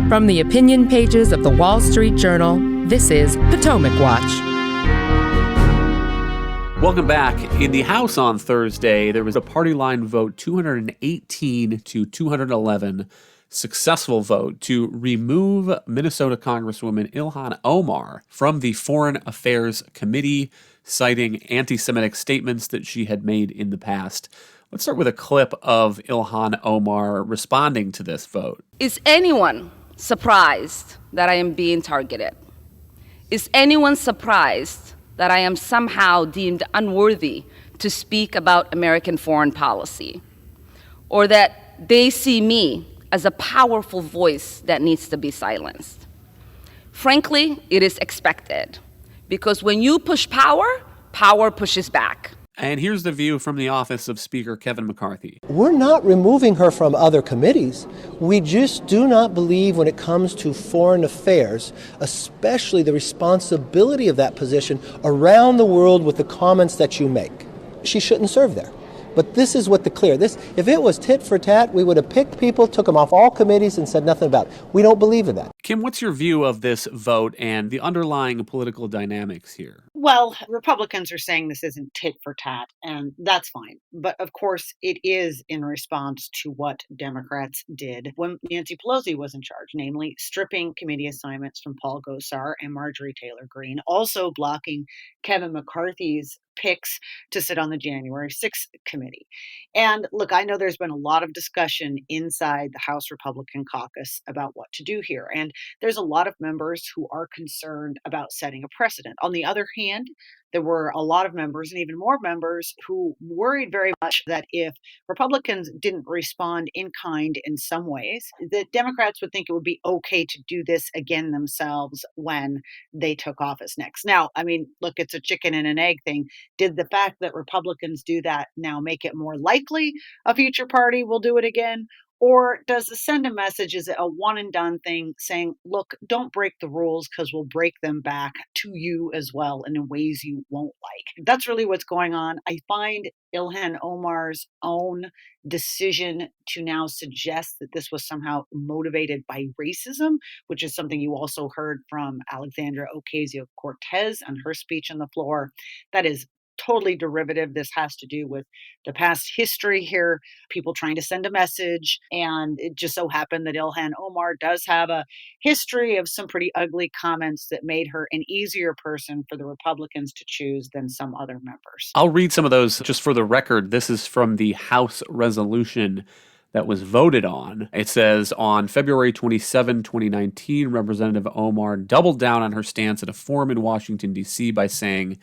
From the opinion pages of the Wall Street Journal, this is Potomac Watch. Welcome back. In the House on Thursday, there was a party line vote, 218 to 211, successful vote to remove Minnesota Congresswoman Ilhan Omar from the Foreign Affairs Committee, citing anti-Semitic statements that she had made in the past. Let's start with a clip of Ilhan Omar responding to this vote. Is anyone surprised that I am being targeted? Is anyone surprised that I am somehow deemed unworthy to speak about American foreign policy? Or that they see me as a powerful voice that needs to be silenced? Frankly, it is expected, because when you push power, power pushes back. And here's the view from the office of Speaker Kevin McCarthy. We're not removing her from other committees. We just do not believe when it comes to foreign affairs, especially the responsibility of that position around the world with the comments that you make. She shouldn't serve there. But this is what if it was tit for tat, we would have picked people, took them off all committees and said nothing about it. We don't believe in that. Kim, what's your view of this vote and the underlying political dynamics here? Well, Republicans are saying this isn't tit for tat, and that's fine. But of course, it is in response to what Democrats did when Nancy Pelosi was in charge, namely stripping committee assignments from Paul Gosar and Marjorie Taylor Greene, also blocking Kevin McCarthy's picks to sit on the January 6th committee. And look, I know there's been a lot of discussion inside the House Republican caucus about what to do here. And there's a lot of members who are concerned about setting a precedent. On the other hand, there were a lot of members and even more members who worried very much that if Republicans didn't respond in kind in some ways, that Democrats would think it would be okay to do this again themselves when they took office next. Now, I mean, look, it's a chicken and an egg thing. Did the fact that Republicans do that now make it more likely a future party will do it again? Or does it send a message? Is it a one and done thing saying, look, don't break the rules because we'll break them back to you as well and in ways you won't like? That's really what's going on. I find Ilhan Omar's own decision to now suggest that this was somehow motivated by racism, which is something you also heard from Alexandria Ocasio-Cortez on her speech on the floor. That is totally derivative. This has to do with the past history here, people trying to send a message. And it just so happened that Ilhan Omar does have a history of some pretty ugly comments that made her an easier person for the Republicans to choose than some other members. I'll read some of those just for the record. This is from the House resolution that was voted on. It says, on February 27, 2019, Representative Omar doubled down on her stance at a forum in Washington, D.C. by saying,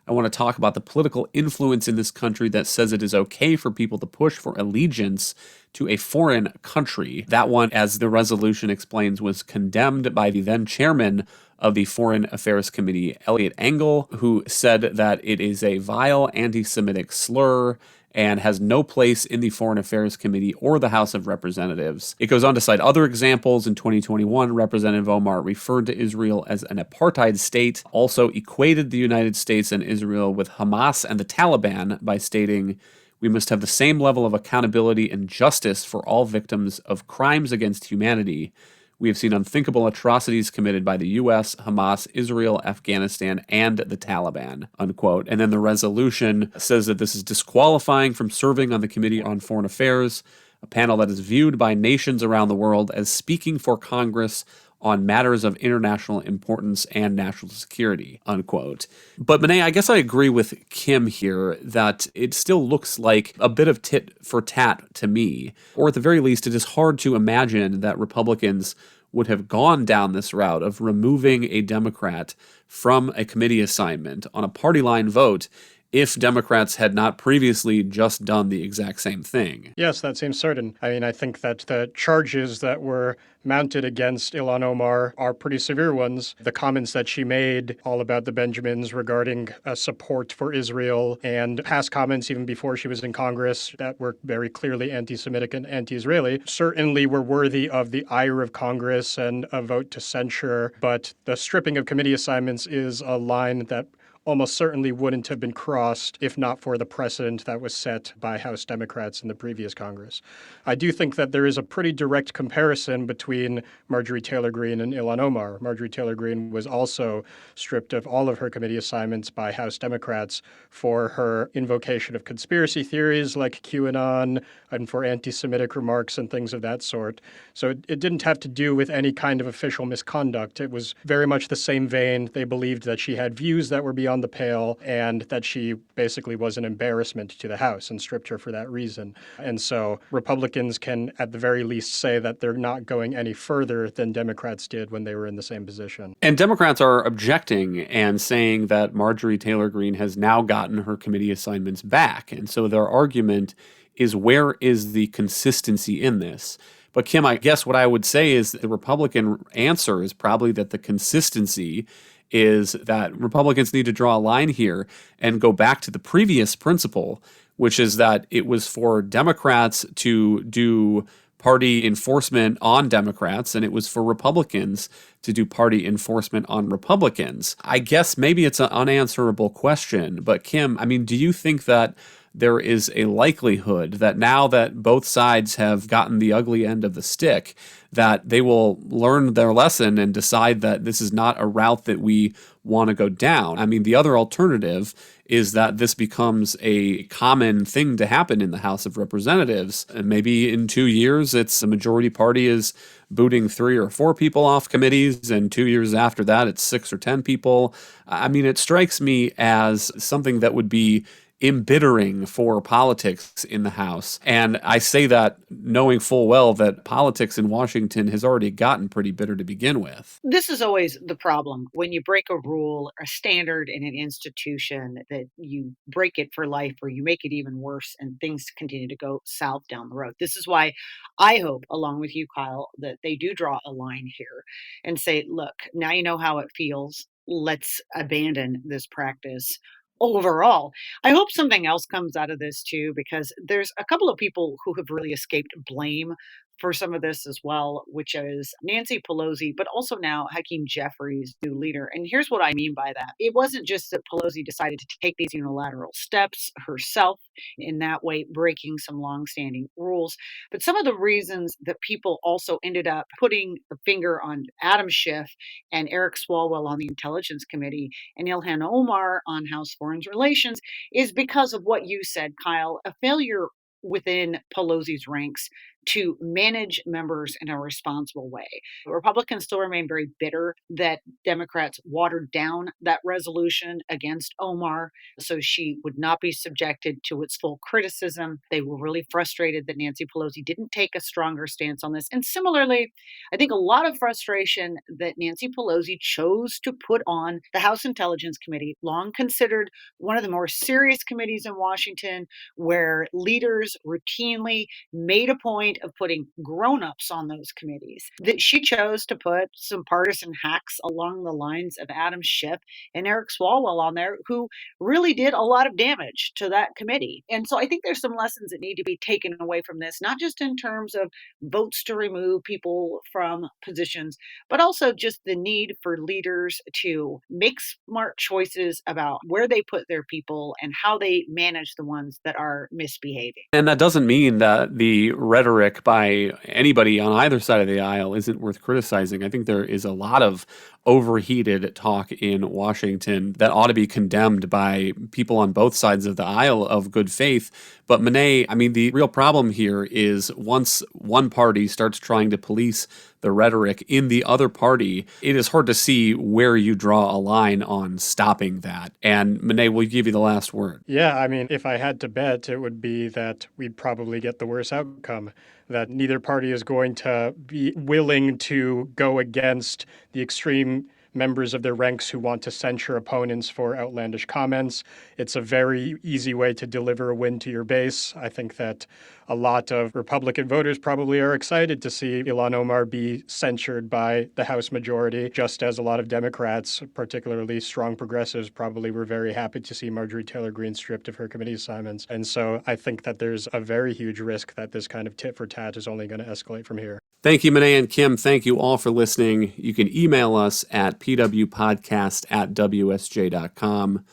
I want to talk about the political influence in this country that says it is okay for people to push for allegiance to a foreign country. That one, as the resolution explains, was condemned by the then chairman of the Foreign Affairs Committee, Eliot Engel, who said that it is a vile anti-Semitic slur and has no place in the Foreign Affairs Committee or the House of Representatives. It goes on to cite other examples. In 2021, Representative Omar referred to Israel as an apartheid state, also equated the United States and Israel with Hamas and the Taliban by stating, we must have the same level of accountability and justice for all victims of crimes against humanity. We have seen unthinkable atrocities committed by the U.S., Hamas, Israel, Afghanistan, and the Taliban, unquote. And then the resolution says that this is disqualifying from serving on the Committee on Foreign Affairs, a panel that is viewed by nations around the world as speaking for Congress on matters of international importance and national security, unquote. But Monet, I guess I agree with Kim here that it still looks like a bit of tit for tat to me, or at the very least, it is hard to imagine that Republicans would have gone down this route of removing a Democrat from a committee assignment on a party line vote if Democrats had not previously just done the exact same thing. Yes, that seems certain. I mean, I think that the charges that were mounted against Ilhan Omar are pretty severe ones. The comments that she made all about the Benjamins regarding support for Israel and past comments even before she was in Congress that were very clearly anti-Semitic and anti-Israeli certainly were worthy of the ire of Congress and a vote to censure. But the stripping of committee assignments is a line that almost certainly wouldn't have been crossed if not for the precedent that was set by House Democrats in the previous Congress. I do think that there is a pretty direct comparison between Marjorie Taylor Greene and Ilhan Omar. Marjorie Taylor Greene was also stripped of all of her committee assignments by House Democrats for her invocation of conspiracy theories like QAnon and for anti-Semitic remarks and things of that sort. So it didn't have to do with any kind of official misconduct. It was very much the same vein. They believed that she had views that were beyond the pale and that she basically was an embarrassment to the House and stripped her for that reason. And so Republicans can at the very least say that they're not going any further than Democrats did when they were in the same position. And Democrats are objecting and saying that Marjorie Taylor Greene has now gotten her committee assignments back. And so their argument is, where is the consistency in this? But Kim, I guess what I would say is the Republican answer is probably that the consistency is that Republicans need to draw a line here and go back to the previous principle, which is that it was for Democrats to do party enforcement on Democrats, and it was for Republicans to do party enforcement on Republicans. I guess maybe it's an unanswerable question, but Kim, I mean, do you think that there is a likelihood that now that both sides have gotten the ugly end of the stick, that they will learn their lesson and decide that this is not a route that we want to go down? I mean, the other alternative is that this becomes a common thing to happen in the House of Representatives. And maybe in 2 years, it's a majority party is booting 3 or 4 people off committees, and 2 years after that, it's 6 or 10 people. I mean, it strikes me as something that would be embittering for politics in the House. And I say that knowing full well that politics in Washington has already gotten pretty bitter to begin with. This is always the problem. When you break a rule, a standard in an institution, that you break it for life or you make it even worse and things continue to go south down the road. This is why I hope, along with you, Kyle, that they do draw a line here and say, look, now you know how it feels. Let's abandon this practice. Overall, I hope something else comes out of this too, because there's a couple of people who have really escaped blame for some of this as well, which is Nancy Pelosi, but also now Hakeem Jeffries, new leader. And here's what I mean by that. It wasn't just that Pelosi decided to take these unilateral steps herself, in that way breaking some longstanding rules, but some of the reasons that people also ended up putting the finger on Adam Schiff and Eric Swalwell on the Intelligence Committee and Ilhan Omar on House Foreign Relations is because of what you said, Kyle, a failure within Pelosi's ranks to manage members in a responsible way. Republicans still remain very bitter that Democrats watered down that resolution against Omar so she would not be subjected to its full criticism. They were really frustrated that Nancy Pelosi didn't take a stronger stance on this. And similarly, I think a lot of frustration that Nancy Pelosi chose to put on the House Intelligence Committee, long considered one of the more serious committees in Washington, where leaders routinely made a point of putting grown-ups on those committees, that she chose to put some partisan hacks along the lines of Adam Schiff and Eric Swalwell on there, who really did a lot of damage to that committee. And so I think there's some lessons that need to be taken away from this, not just in terms of votes to remove people from positions, but also just the need for leaders to make smart choices about where they put their people and how they manage the ones that are misbehaving. And that doesn't mean that the rhetoric by anybody on either side of the aisle isn't worth criticizing. I think there is a lot of overheated talk in Washington that ought to be condemned by people on both sides of the aisle of good faith. But Monet, I mean, the real problem here is once one party starts trying to police the rhetoric in the other party, it is hard to see where you draw a line on stopping that. And Monet, we'll give you the last word. Yeah, I mean, if I had to bet, it would be that we'd probably get the worst outcome, that neither party is going to be willing to go against the extreme members of their ranks who want to censure opponents for outlandish comments. It's a very easy way to deliver a win to your base. I think that a lot of Republican voters probably are excited to see Ilhan Omar be censured by the House majority, just as a lot of Democrats, particularly strong progressives, probably were very happy to see Marjorie Taylor Greene stripped of her committee assignments. And so I think that there's a very huge risk that this kind of tit for tat is only going to escalate from here. Thank you, Monet and Kim. Thank you all for listening. You can email us at pwpodcast@wsj.com.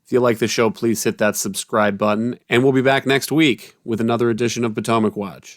If you like the show, please hit that subscribe button, and we'll be back next week with another edition of Potomac Watch.